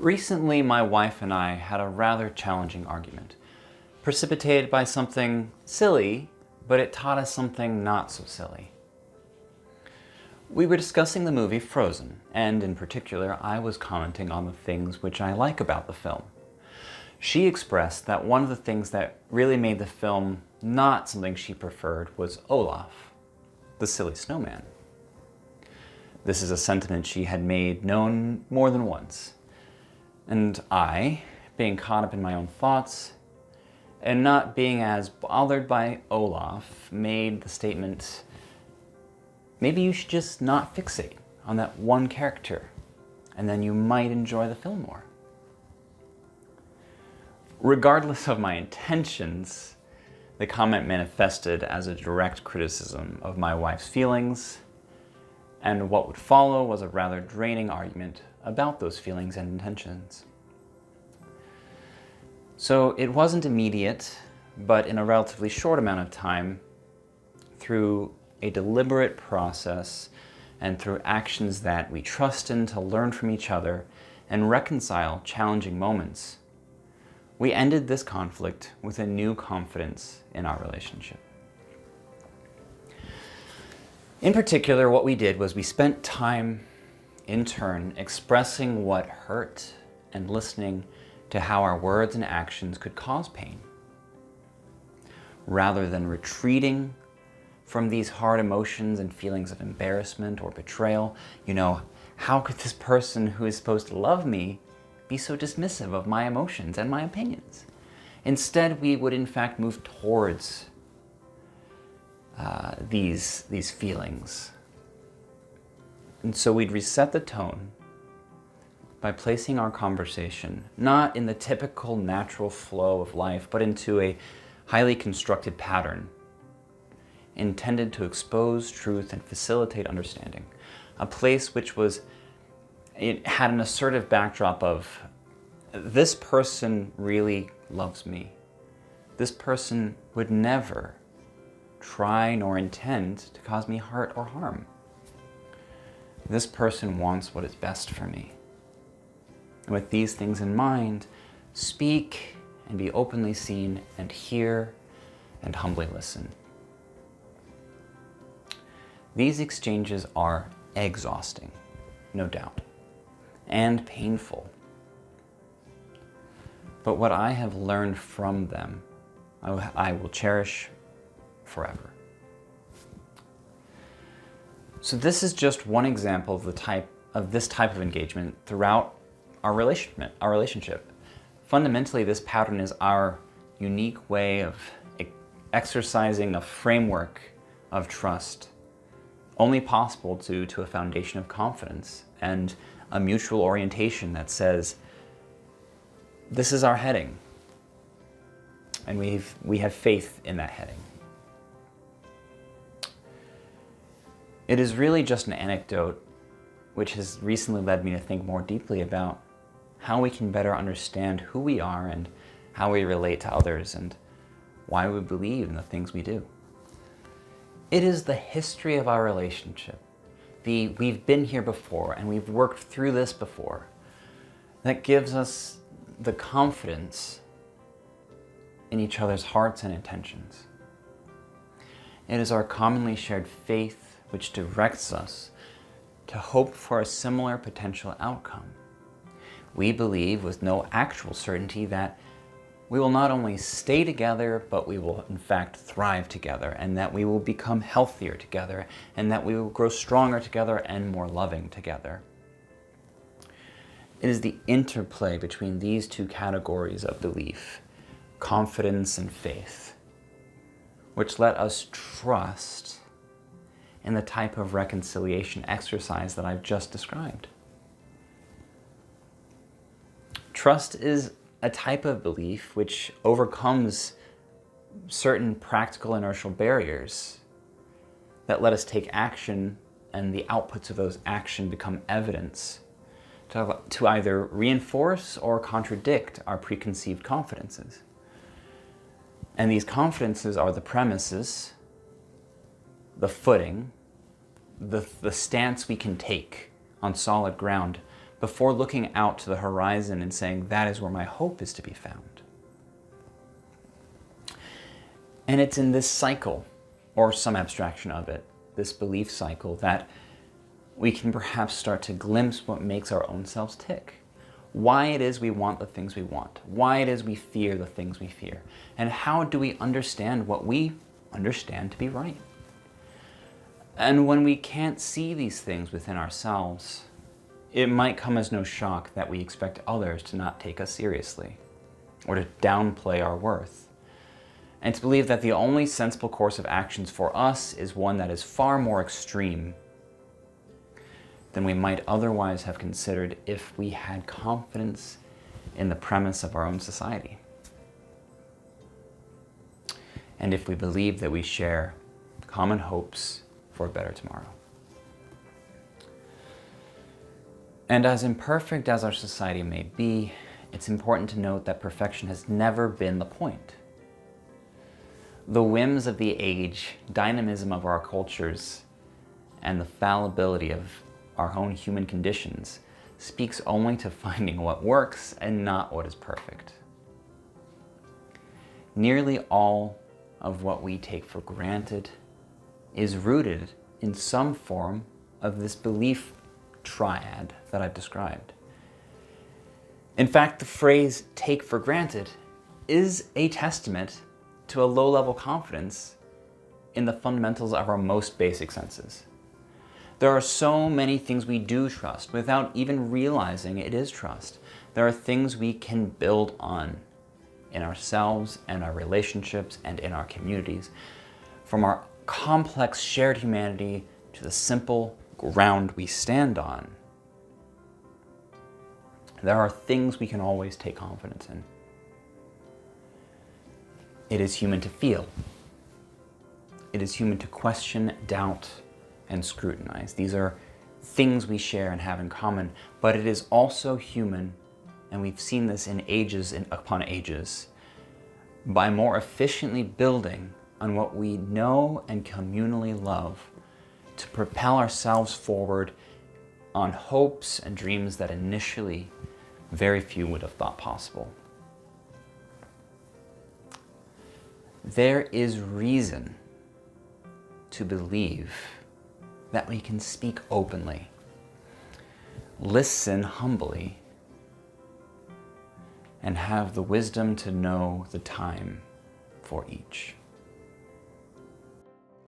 Recently, my wife and I had a rather challenging argument, precipitated by something silly, but it taught us something not so silly. We were discussing the movie Frozen, and in particular, I was commenting on the things which I like about the film. She expressed that one of the things that really made the film not something she preferred was Olaf, the silly snowman. This is a sentiment she had made known more than once. And I, being caught up in my own thoughts, and not being as bothered by Olaf, made the statement, maybe you should just not fixate on that one character, and then you might enjoy the film more. Regardless of my intentions, the comment manifested as a direct criticism of my wife's feelings, and what would follow was a rather draining argument about those feelings and intentions. So it wasn't immediate, but in a relatively short amount of time, through a deliberate process and through actions that we trust in to learn from each other and reconcile challenging moments, we ended this conflict with a new confidence in our relationship. In particular, what we did was we spent time in turn expressing what hurt and listening to how our words and actions could cause pain. Rather than retreating from these hard emotions and feelings of embarrassment or betrayal, how could this person who is supposed to love me be so dismissive of my emotions and my opinions? Instead, we would in fact move towards these feelings. And so we'd reset the tone by placing our conversation not in the typical natural flow of life, but into a highly constructed pattern intended to expose truth and facilitate understanding. A place which it had an assertive backdrop of, this person really loves me. This person would never try nor intend to cause me hurt or harm. This person wants what is best for me. And with these things in mind, speak and be openly seen and hear and humbly listen. These exchanges are exhausting, no doubt, and painful. But what I have learned from them, I will cherish forever. So this is just one example of this type of engagement throughout our relationship. Fundamentally, this pattern is our unique way of exercising a framework of trust, only possible due to a foundation of confidence and a mutual orientation that says, this is our heading, and we have faith in that heading. It is really just an anecdote which has recently led me to think more deeply about how we can better understand who we are and how we relate to others and why we believe in the things we do. It is the history of our relationship, we've been here before and we've worked through this before, that gives us the confidence in each other's hearts and intentions. It is our commonly shared faith which directs us to hope for a similar potential outcome. We believe with no actual certainty that we will not only stay together, but we will in fact thrive together, and that we will become healthier together, and that we will grow stronger together and more loving together. It is the interplay between these two categories of belief, confidence and faith, which let us trust in the type of reconciliation exercise that I've just described. Trust is a type of belief which overcomes certain practical inertial barriers that let us take action, and the outputs of those actions become evidence to either reinforce or contradict our preconceived confidences. And these confidences are the premises, the footing, the stance we can take on solid ground before looking out to the horizon and saying, that is where my hope is to be found. And it's in this cycle, or some abstraction of it, this belief cycle, that we can perhaps start to glimpse what makes our own selves tick. Why it is we want the things we want, why it is we fear the things we fear, and how do we understand what we understand to be right. And when we can't see these things within ourselves, it might come as no shock that we expect others to not take us seriously, or to downplay our worth, and to believe that the only sensible course of actions for us is one that is far more extreme than we might otherwise have considered if we had confidence in the premise of our own society. And if we believe that we share common hopes for a better tomorrow. And as imperfect as our society may be, it's important to note that perfection has never been the point. The whims of the age, dynamism of our cultures, and the fallibility of our own human conditions speaks only to finding what works and not what is perfect. Nearly all of what we take for granted is rooted in some form of this belief triad that I've described. In fact, the phrase "take for granted" is a testament to a low-level confidence in the fundamentals of our most basic senses. There are so many things we do trust without even realizing it is trust. There are things we can build on in ourselves and our relationships and in our communities, from our complex shared humanity to the simple ground we stand on. There are things we can always take confidence in. It is human to feel. It is human to question, doubt, and scrutinize. These are things we share and have in common, but it is also human, and we've seen this in ages upon ages, by more efficiently building on what we know and communally love to propel ourselves forward on hopes and dreams that initially very few would have thought possible. There is reason to believe that we can speak openly, listen humbly, and have the wisdom to know the time for each.